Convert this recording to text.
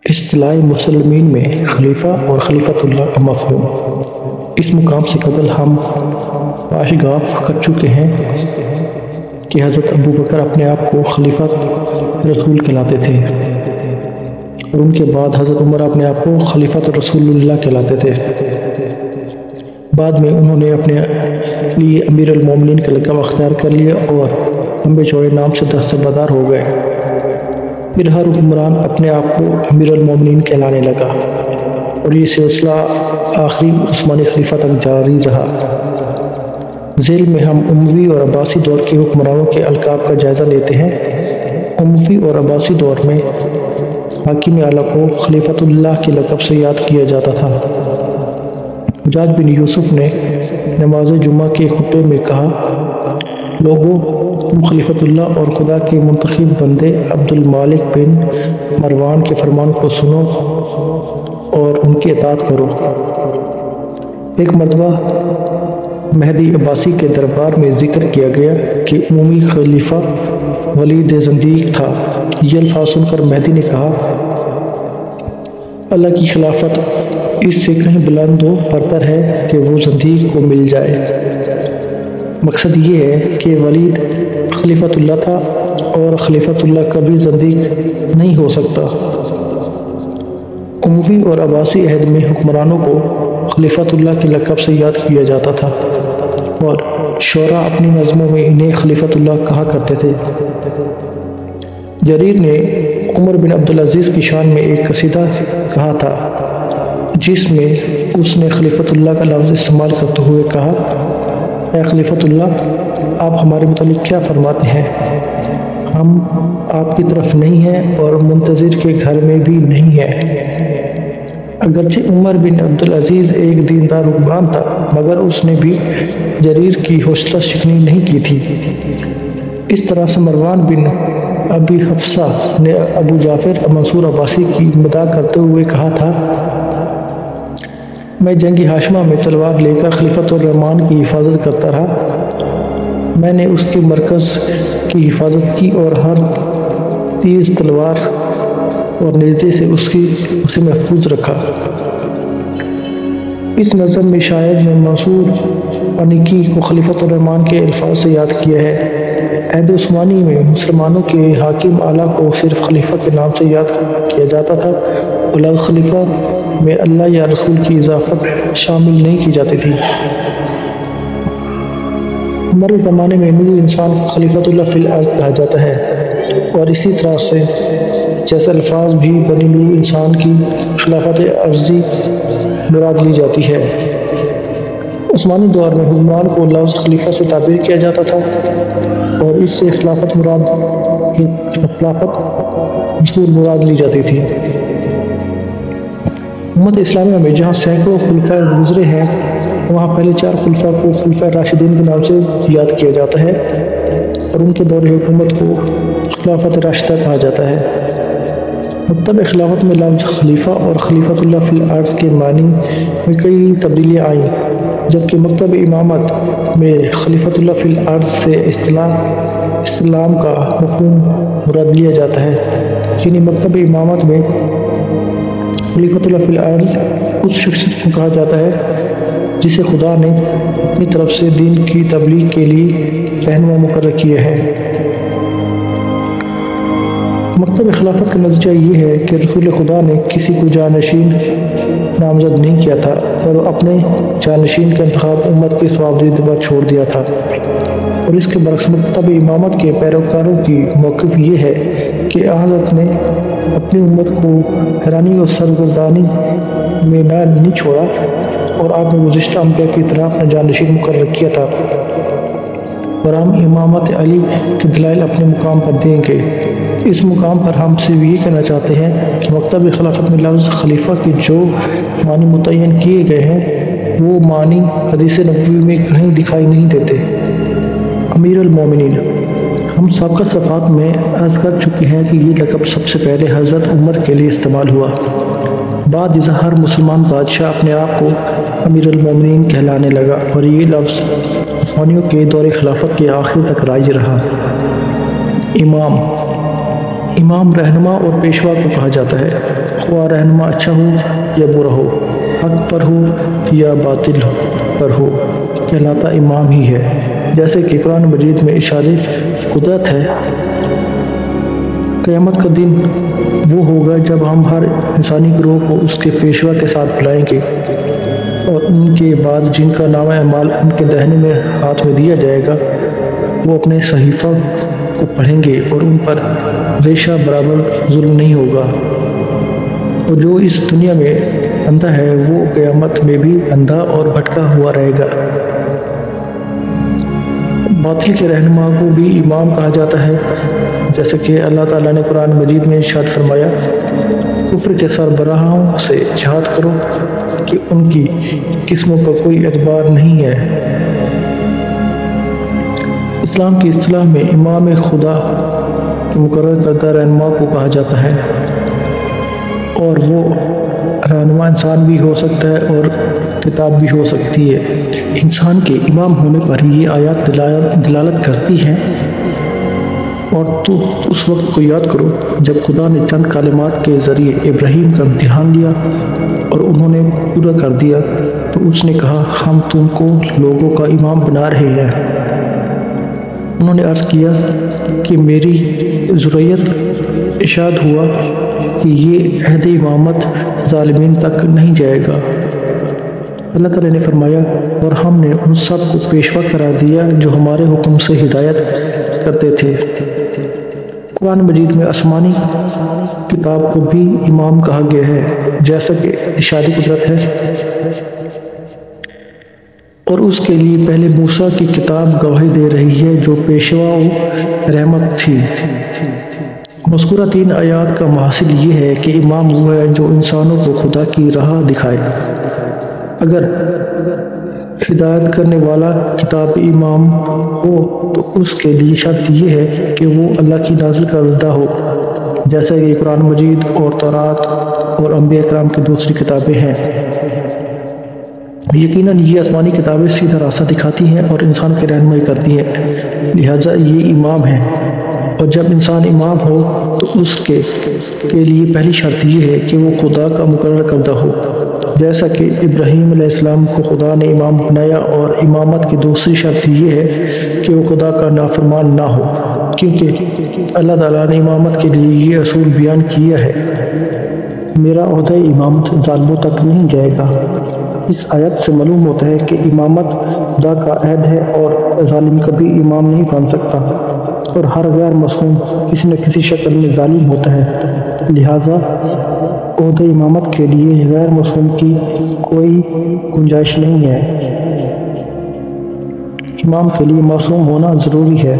اصطلاح مسلمین میں خلیفہ اور خلیفۃ اللہ کا مفہوم۔ اس مقام سے قبل ہم پاشگاف کر چکے ہیں کہ حضرت ابو بکر اپنے آپ کو خلیفہ رسول کہلاتے تھے اور ان کے بعد حضرت عمر اپنے آپ کو خلیفۃ رسول اللہ کہلاتے تھے۔ بعد میں انہوں نے اپنے لیے امیر المومنین کا لقب اختیار کر لیا اور لمبے چوڑے نام سے دستبردار ہو گئے۔ پھر ہر حکمران اپنے آپ کو امیر المومنین کہلانے لگا اور یہ سلسلہ آخری عثمانی خلیفہ تک جاری رہا۔ ذیل میں ہم اموی اور عباسی دور کے حکمرانوں کے القاب کا جائزہ لیتے ہیں۔ اموی اور عباسی دور میں حاکم اعلیٰ کو خلیفۃ اللہ کے لقب سے یاد کیا جاتا تھا۔ حجاج بن یوسف نے نماز جمعہ کے خطبے میں کہا، لوگوں، تم خلیفۃ اللہ اور خدا کے منتخب بندے عبد المالک بن مروان کے فرمان کو سنو اور ان کی اطاعت کرو۔ ایک مرتبہ مہدی عباسی کے دربار میں ذکر کیا گیا کہ عمومی خلیفہ ولید زندیق تھا۔ یہ الفاظ سن کر مہدی نے کہا، اللہ کی خلافت اس سے کہیں بلند و برتر ہے کہ وہ زندیق کو مل جائے۔ مقصد یہ ہے کہ ولید خلیفۃ اللہ تھا اور خلیفۃ اللہ کبھی زندیق نہیں ہو سکتا۔ اموی اور عباسی عہد میں حکمرانوں کو خلیفۃ اللہ کے لقب سے یاد کیا جاتا تھا اور شعراء اپنی نظموں میں انہیں خلیفۃ اللہ کہا کرتے تھے۔ جریر نے عمر بن عبدالعزیز کی شان میں ایک قصیدہ کہا تھا جس میں اس نے خلیفۃ اللہ کا لفظ استعمال کرتے ہوئے کہا، اے خلیفۃ اللہ، آپ ہمارے متعلق کیا فرماتے ہیں؟ ہم آپ کی طرف نہیں ہیں اور منتظر کے گھر میں بھی نہیں ہیں۔ اگرچہ عمر بن عبدالعزیز ایک دیندار حکمران تھا مگر اس نے بھی جریر کی حوصلہ شکنی نہیں کی تھی۔ اس طرح سے مروان بن ابی حفصہ نے ابو جعفر منصور عباسی کی مداح کرتے ہوئے کہا تھا، میں جنگ ہاشمہ میں تلوار لے کر خلیفۃ الرحمن کی حفاظت کرتا رہا۔ میں نے اس کے مرکز کی حفاظت کی اور ہر تیز تلوار اور نیزے سے اسے محفوظ رکھا۔ اس نظم میں شاعر نے منصور انیکی کو خلیفۃ الرحمن کے الفاظ سے یاد کیا ہے۔ عہد عثمانی میں مسلمانوں کے حاکم اعلیٰ کو صرف خلیفہ کے نام سے یاد کیا جاتا تھا اور لفظ خلیفہ میں اللہ یا رسول کی اضافت شامل نہیں کی جاتی تھی۔ ہمارے زمانے میں نور انسان کو خلیفۃ اللہ فی الارض کہا جاتا ہے اور اسی طرح سے جیسے الفاظ بھی بنی نور انسان کی خلافت عرضی مراد لی جاتی ہے۔ عثمانی دور میں حکمران کو لفظ خلیفہ سے تعبیر کیا جاتا تھا اور اس سے خلافت مراد لی جاتی تھی۔ امت اسلامیہ میں جہاں سینکڑوں خلفاء گزرے ہیں وہاں پہلے 4 خلفاء کو خلفاء راشدین کے نام سے یاد کیا جاتا ہے اور ان کے دور حکومت کو خلافت راشدہ کہا جاتا ہے۔ مکتب خلافت میں لفظ خلیفہ اور خلیفۃ اللہ فی الارض کے معنی میں کئی تبدیلیاں آئیں، جبکہ مکتب امامت میں خلیفۃ اللہ فی الارض سے اسلام کا مفہوم مراد لیا جاتا ہے، یعنی مکتب امامت میں خلیفۃ اللہ فی الارض اس شخصیت کو کہا جاتا ہے جسے خدا نے اپنی طرف سے دین کی تبلیغ کے لیے رہنما مقرر کیا ہے۔ مکتب خلافت کا نتیجہ یہ ہے کہ رسول خدا نے کسی کو جانشین نامزد نہیں کیا تھا اور اپنے جانشین کا انتخاب امت کے صوابدید پر چھوڑ دیا تھا، اور اس کے برعکس مکتب امامت کے پیروکاروں کی موقف یہ ہے کہ حضرت نے اپنی امت کو حیرانی اور سرگردانی میں نہیں چھوڑا اور آپ نے گزشتہ انبیاء کی طرح اپنا جانشین مقرر کیا تھا، اور ہم امامت علی کے دلائل اپنے مقام پر دیں گے۔ اس مقام پر ہم سے یہ کہنا چاہتے ہیں کہ مکتب خلافت میں لفظ خلیفہ کے جو معنی متعین کیے گئے ہیں وہ معنی حدیث نبوی میں کہیں دکھائی نہیں دیتے۔ امیر المومنین، ہم سابقہ صفحات میں عرض کر چکے ہیں کہ یہ لقب سب سے پہلے حضرت عمر کے لیے استعمال ہوا، بعد ازاں ہر مسلمان بادشاہ اپنے آپ کو امیر المومنین کہلانے لگا اور یہ لفظ عثمانیوں کے دور خلافت کے آخر تک رائج رہا۔ امام رہنما اور پیشوا کو کہا جاتا ہے۔ خواہ رہنما اچھا ہو یا برا ہو، حق پر ہو یا باطل پر ہو، کہلاتا امام ہی ہے۔ جیسے کہ قرآن مجید میں ارشاد قدرت ہے، قیامت کا دن وہ ہوگا جب ہم ہر انسانی گروہ کو اس کے پیشوا کے ساتھ بلائیں گے، اور ان کے بعد جن کا نام اعمال ان کے دہنے میں ہاتھ میں دیا جائے گا وہ اپنے صحیفہ کو پڑھیں گے، اور ان پر ریشہ برابر ظلم نہیں ہوگا۔ اور جو اس دنیا میں اندھا ہے وہ قیامت میں بھی اندھا اور بھٹکا ہوا رہے گا۔ باطل کے رہنما کو بھی امام کہا جاتا ہے، جیسے کہ اللہ تعالیٰ نے قرآن مجید میں ارشاد فرمایا، کفر کے سربراہوں سے جہاد کرو کہ ان کی قسموں کا کوئی اعتبار نہیں ہے۔ اسلام کی اصطلاح میں امام خدا کے مقرر کردہ رہنما کو کہا جاتا ہے، اور وہ رہنما انسان بھی ہو سکتا ہے اور کتاب بھی ہو سکتی ہے۔ انسان کے امام ہونے پر یہ آیات دلالت کرتی ہیں، اور تو اس وقت کو یاد کرو جب خدا نے چند کلمات کے ذریعے ابراہیم کا امتحان لیا اور انہوں نے پورا کر دیا تو اس نے کہا، ہم تم کو لوگوں کا امام بنا رہے ہیں۔ انہوں نے عرض کیا کہ میری ذریت، ارشاد ہوا کہ یہ عہد امامت ظالمین تک نہیں جائے گا۔ اللہ تعالیٰ نے فرمایا، اور ہم نے ان سب کو پیشوا قرار دیا جو ہمارے حکم سے ہدایت کرتے تھے۔ قرآن مجید میں آسمانی کتاب کو بھی امام کہا گیا ہے، جیسا کہ ارشاد قدرت ہے، اور اس کے لیے پہلے موسیٰ کی کتاب گواہی دے رہی ہے جو پیشوا و رحمت تھی۔ مذکورہ 3 آیات کا محصل یہ ہے کہ امام وہ ہے جو انسانوں کو خدا کی راہ دکھائے۔ اگر ہدایت کرنے والا کتاب امام ہو تو اس کے لیے شرط یہ ہے کہ وہ اللہ کی نازل کردہ ہو، جیسا کہ قرآن مجید اور تورات اور انبیاء کرام کی دوسری کتابیں ہیں۔ یقیناً یہ آسمانی کتابیں سیدھا راستہ دکھاتی ہیں اور انسان کی رہنمائی کرتی ہیں، لہٰذا یہ امام ہیں۔ اور جب انسان امام ہو تو اس کے لیے پہلی شرط یہ ہے کہ وہ خدا کا مقرر کردہ ہو، جیسا کہ ابراہیم علیہ السلام کو خدا نے امام بنایا، اور امامت کی دوسری شرط یہ ہے کہ وہ خدا کا نافرمان نہ ہو، کیونکہ اللہ تعالیٰ نے امامت کے لیے یہ اصول بیان کیا ہے، میرا عہدہ امامت ظالموں تک نہیں جائے گا۔ اس آیت سے معلوم ہوتا ہے کہ امامت خدا کا عہد ہے اور ظالم کبھی امام نہیں بن سکتا، اور ہر غیر معصوم کسی نہ کسی شکل میں ظالم ہوتا ہے، لہٰذا عہدہ امامت کے لیے غیر معصوم کی کوئی گنجائش نہیں ہے۔ امام کے لیے معصوم ہونا ضروری ہے۔